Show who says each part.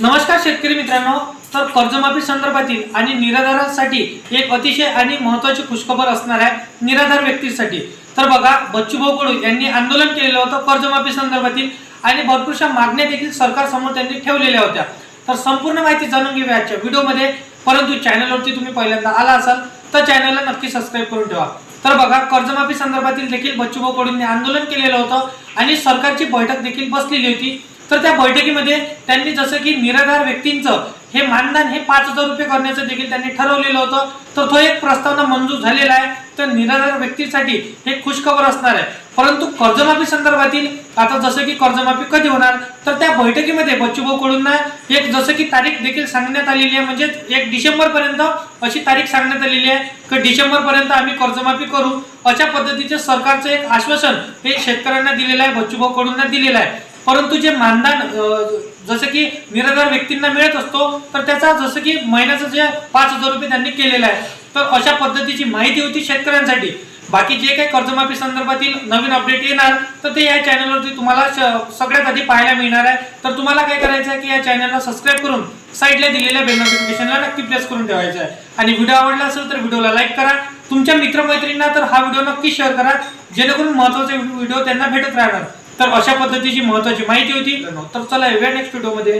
Speaker 1: नमस्कार शेतकरी मित्रांनो, तर कर्जमाफी संदर्भातील आणि निराधारांसाठी एक अतिशय आणि महत्त्वाची खुशखबर असणार आहे निराधार व्यक्तींसाठी। तर बघा, बच्चूभाऊ कडू यांनी आंदोलन केलेलं होतं कर्जमाफी संदर्भातील आणि भरपूरशा मागण्या देखील सरकार समोर त्यांनी ठेवलेल्या होत्या। तर संपूर्ण माहिती जाणून घेऊया आजच्या व्हिडिओमध्ये। परंतु चॅनलवरती तुम्ही पहिल्यांदा आला असाल तर चॅनलला नक्की सबस्क्राइब करून ठेवा। तर बघा, कर्जमाफी संदर्भातील देखील बच्चूभाऊ कडूंनी आंदोलन केलेलं होतं आणि सरकारची बैठक देखील बसलेली होती। तर त्या बैठकीमध्ये त्यांनी जसं की निराधार व्यक्तींचं हे मानधन हे 5,000 रुपये करण्याचं देखील त्यांनी ठरवलेलं होतं। तर तो एक प्रस्तावना मंजूर झालेला आहे। तर निराधार व्यक्तींसाठी हे खुशखबर असणार आहे। परंतु कर्जमाफी संदर्भातील आता जसं की कर्जमाफी कधी होणार, तर त्या बैठकीमध्ये बच्चूभाऊ कडूंना एक जसं की तारीख देखील सांगण्यात आलेली आहे, म्हणजे 1 डिसेंबर पर्यंत अशी तारीख सांगण्यात आलेली आहे की डिसेंबर पर्यंत आम्ही कर्जमाफी करू, अशा पद्धतीचे सरकारचं एक आश्वासन हे शेतकऱ्यांना दिलेलं आहे, बच्चूभाऊ कडूंना दिलेलं आहे। परंतु जे मानधन जसं की निराधार व्यक्तींना मिळत असतो, तर त्याचा जसं की महिन्याचं जे 5,000 रुपये त्यांनी केलेलं आहे। तर अशा पद्धतीची माहिती होती शेतकऱ्यांसाठी। बाकी जे काही कर्जमाफी संदर्भातील नवीन अपडेट येणार तर ते या चॅनलवरती तुम्हाला सगळ्यात आधी पाहायला मिळणार आहे। तर तुम्हाला काय करायचं आहे की या चॅनलला सबस्क्राइब करून साईडला दिलेल्या बेल नोटिफिकेशनला नक्की प्रेस करून ठेवायचं आहे। आणि व्हिडिओ आवडला असेल तर व्हिडिओला लाईक करा, तुमच्या मित्रमैत्रिणींना तर हा व्हिडिओ नक्की शेअर करा, जेणेकरून महत्त्वाचे व्हिडिओ त्यांना भेटत राहणार। तर अशा पद्धतीची महत्त्वाची माहिती होती। तर चला, नेक्स्ट व्हिडिओमध्ये।